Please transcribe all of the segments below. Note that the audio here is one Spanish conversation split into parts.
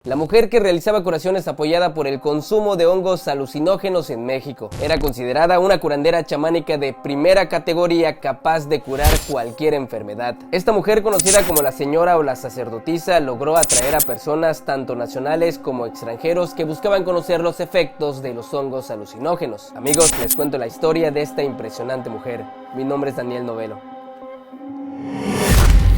La mujer que realizaba curaciones apoyada por el consumo de hongos alucinógenos en México. Era considerada una curandera chamánica de primera categoría capaz de curar cualquier enfermedad. Esta mujer, conocida como la señora o la sacerdotisa, logró atraer a personas tanto nacionales como extranjeros que buscaban conocer los efectos de los hongos alucinógenos. Amigos, les cuento la historia de esta impresionante mujer. Mi nombre es Daniel Novelo.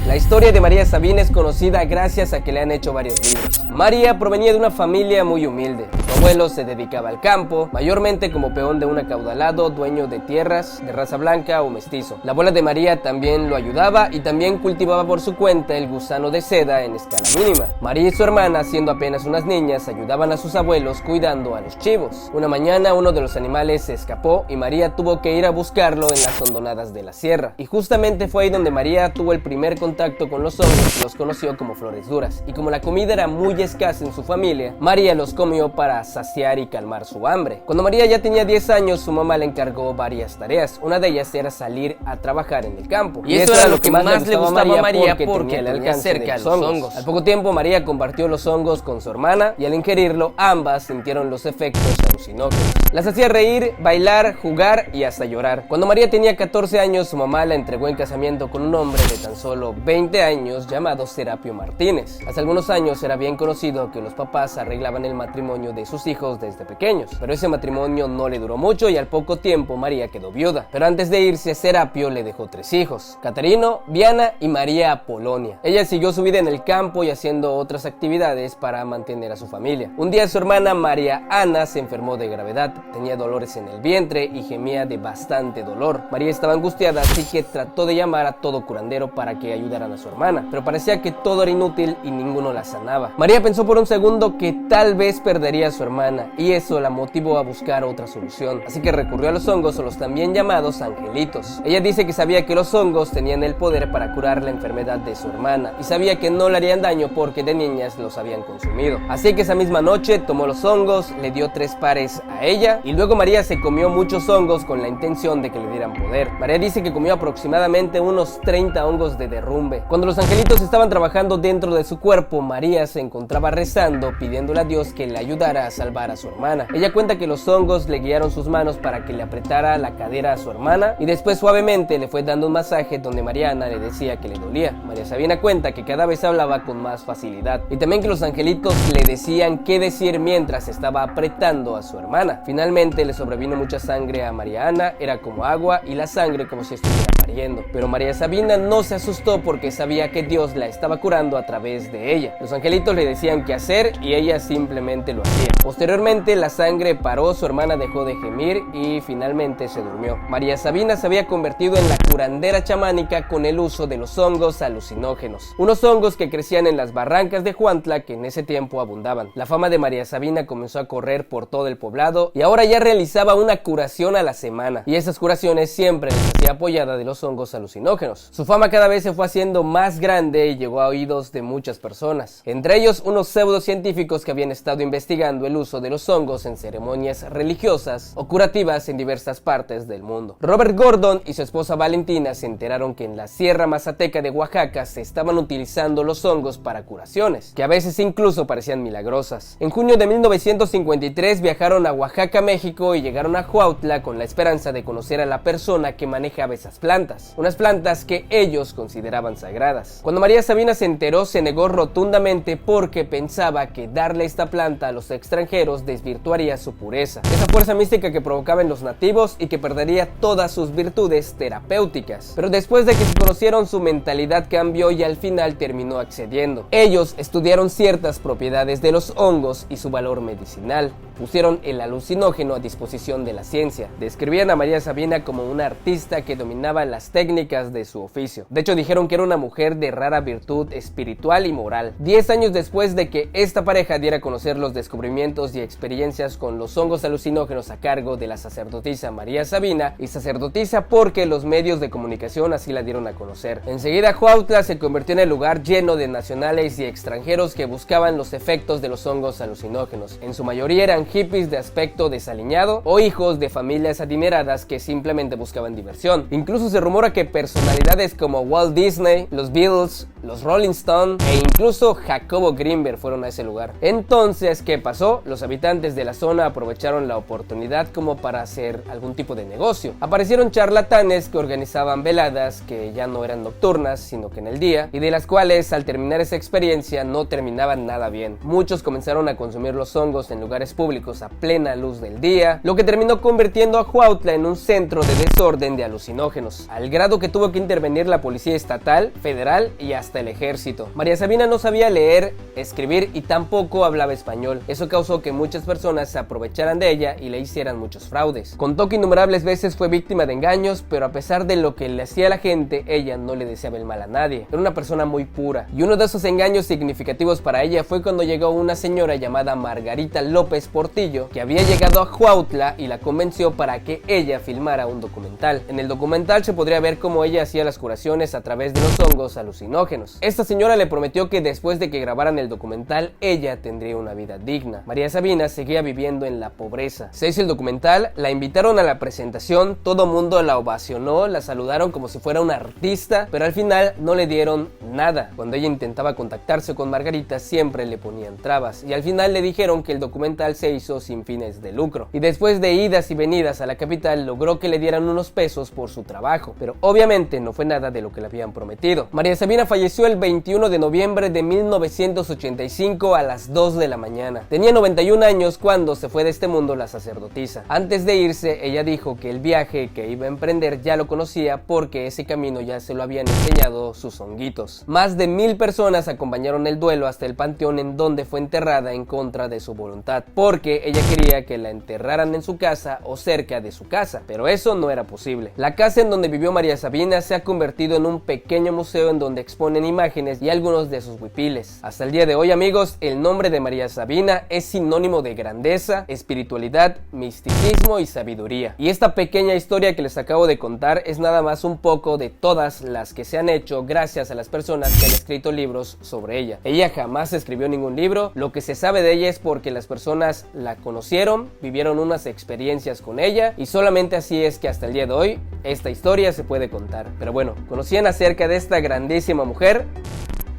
La historia de María Sabina es conocida gracias a que le han hecho varios libros. María provenía de una familia muy humilde. Su abuelo se dedicaba al campo, mayormente como peón de un acaudalado dueño de tierras de raza blanca o mestizo. La abuela de María también lo ayudaba y también cultivaba por su cuenta el gusano de seda en escala mínima. María y su hermana, siendo apenas unas niñas, ayudaban a sus abuelos cuidando a los chivos. Una mañana uno de los animales se escapó y María tuvo que ir a buscarlo en las hondonadas de la sierra. Y justamente fue ahí donde María tuvo el primer contacto con los hongos y los conoció como flores duras. Y como la comida era muy escasa en su familia, María los comió para saciar y calmar su hambre. Cuando María ya tenía 10 años, su mamá le encargó varias tareas. Una de ellas era salir a trabajar en el campo. Y eso era lo que más le gustaba a María porque tenía el alcance cerca de los hongos. Al poco tiempo, María compartió los hongos con su hermana y al ingerirlo, ambas sintieron los efectos alucinógenos. Las hacía reír, bailar, jugar y hasta llorar. Cuando María tenía 14 años, su mamá la entregó en casamiento con un hombre de tan solo 20 años llamado Serapio Martínez. Hace algunos años era bien conocido que los papás arreglaban el matrimonio de sus hijos desde pequeños, pero ese matrimonio no le duró mucho y al poco tiempo María quedó viuda. Pero antes de irse, Serapio le dejó 3 hijos: Caterino, Viana y María Apolonia. Ella siguió su vida en el campo y haciendo otras actividades para mantener a su familia. Un día su hermana María Ana se enfermó de gravedad, tenía dolores en el vientre y gemía de bastante dolor. María estaba angustiada, así que trató de llamar a todo curandero para que ayudaran a su hermana, pero parecía que todo era inútil y ninguno la sanaba. María pensó por un segundo que tal vez perdería a su hermana y eso la motivó a buscar otra solución, así que recurrió a los hongos, o los también llamados angelitos. Ella dice que sabía que los hongos tenían el poder para curar la enfermedad de su hermana y sabía que no le harían daño porque de niñas los habían consumido. Así que esa misma noche tomó los hongos, le dio 3 pares a ella y luego María se comió muchos hongos con la intención de que le dieran poder. María dice que comió aproximadamente unos 30 hongos de derrumbe. Cuando los angelitos estaban trabajando dentro de su cuerpo, María se encontraba rezando, pidiéndole a Dios que le ayudara a salvar a su hermana. Ella cuenta que los hongos le guiaron sus manos para que le apretara la cadera a su hermana y después suavemente le fue dando un masaje donde Mariana le decía que le dolía. María Sabina cuenta que cada vez hablaba con más facilidad y también que los angelitos le decían qué decir mientras estaba apretando a su hermana. Finalmente le sobrevino mucha sangre a Mariana, era como agua y la sangre como si estuviera pariendo. Pero María Sabina no se asustó porque sabía que Dios la estaba curando a través de ella. Los angelitos le decían qué hacer y ella simplemente lo hacía. Posteriormente la sangre paró, su hermana dejó de gemir y finalmente se durmió. María Sabina se había convertido en la curandera chamánica con el uso de los hongos alucinógenos, unos hongos que crecían en las barrancas de Huantla que en ese tiempo abundaban. La fama de María Sabina comenzó a correr por todo el poblado y ahora ya realizaba una curación a la semana y esas curaciones siempre les hacía apoyada de los hongos alucinógenos. Su fama cada vez se fue haciendo más grande y llegó a oídos de muchas personas, entre ellos unos pseudocientíficos que habían estado investigando el uso de los hongos en ceremonias religiosas o curativas en diversas partes del mundo. Robert Gordon y su esposa Valentina se enteraron que en la Sierra Mazateca de Oaxaca se estaban utilizando los hongos para curaciones, que a veces incluso parecían milagrosas. En junio de 1953 viajaron a Oaxaca, México y llegaron a Huautla con la esperanza de conocer a la persona que manejaba esas plantas, unas plantas que ellos consideraban sagradas. Cuando María Sabina se enteró, se negó rotundamente porque pensaba que darle esta planta a los extranjeros desvirtuaría su pureza, esa fuerza mística que provocaba en los nativos y que perdería todas sus virtudes terapéuticas. Pero después de que se conocieron, su mentalidad cambió y al final terminó accediendo. Ellos estudiaron ciertas propiedades de los hongos y su valor medicinal. Pusieron el alucinógeno a disposición de la ciencia. Describían a María Sabina como una artista que dominaba las técnicas de su oficio. De hecho, dijeron que era una mujer de rara virtud espiritual y moral. 10 años después de que esta pareja diera a conocer los descubrimientos y experiencias con los hongos alucinógenos a cargo de la sacerdotisa María Sabina, y sacerdotisa porque los medios de comunicación así la dieron a conocer. Enseguida Huautla se convirtió en el lugar lleno de nacionales y extranjeros que buscaban los efectos de los hongos alucinógenos. En su mayoría eran hippies de aspecto desaliñado o hijos de familias adineradas que simplemente buscaban diversión. Incluso se rumora que personalidades como Walt Disney, los Beatles, los Rolling Stones e incluso Jacobo Greenberg fueron a ese lugar. Entonces, ¿qué pasó? Los habitantes de la zona aprovecharon la oportunidad como para hacer algún tipo de negocio. Aparecieron charlatanes que organizaban veladas que ya no eran nocturnas, sino que en el día, y de las cuales al terminar esa experiencia no terminaban nada bien. Muchos comenzaron a consumir los hongos en lugares públicos a plena luz del día, lo que terminó convirtiendo a Huautla en un centro de desorden de alucinógenos, al grado que tuvo que intervenir la policía estatal, federal y hasta el ejército. María Sabina no sabía leer, escribir y tampoco hablaba español. Eso causó que muchas personas se aprovecharan de ella y le hicieran muchos fraudes. Contó que innumerables veces fue víctima de engaños, pero a pesar de lo que le hacía a la gente, ella no le deseaba el mal a nadie. Era una persona muy pura. Y uno de esos engaños significativos para ella fue cuando llegó una señora llamada Margarita López Portillo, que había llegado a Huautla y la convenció para que ella filmara un documental. En el documental se podría ver cómo ella hacía las curaciones a través de los hongos alucinógenos. Esta señora le prometió que después de que grabaran el documental, ella tendría una vida digna. María Sabina seguía viviendo en la pobreza. Se hizo el documental, la invitaron a la presentación, todo mundo la ovacionó, la saludaron como si fuera una artista, pero al final no le dieron nada. Cuando ella intentaba contactarse con Margarita, siempre le ponían trabas, y al final le dijeron que el documental se hizo sin fines de lucro. Y después de idas y venidas a la capital, logró que le dieran unos pesos por su trabajo, pero obviamente no fue nada de lo que le habían prometido. María Sabina falleció el 21 de noviembre de 1985 a las 2 de la mañana. Tenía 91 años cuando se fue de este mundo la sacerdotisa. Antes de irse, ella dijo que el viaje que iba a emprender ya lo conocía porque ese camino ya se lo habían enseñado sus honguitos. Más de 1000 personas acompañaron el duelo hasta el panteón en donde fue enterrada en contra de su voluntad, porque ella quería que la enterraran en su casa o cerca de su casa, pero eso no era posible. La casa en donde vivió María Sabina se ha convertido en un pequeño museo en donde exponen imágenes y algunos de sus huipiles. Hasta el día de hoy, amigos, el nombre de María Sabina es sinónimo de grandeza, espiritualidad, misticismo y sabiduría. Y esta pequeña historia que les acabo de contar es nada más un poco de todas las que se han hecho gracias a las personas que han escrito libros sobre ella. Ella jamás escribió ningún libro, lo que se sabe de ella es porque las personas la conocieron, vivieron unas experiencias con ella y solamente así es que hasta el día de hoy esta historia se puede contar. Pero bueno, ¿conocían acerca de esta grandísima mujer?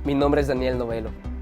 Mi nombre es Daniel Novelo.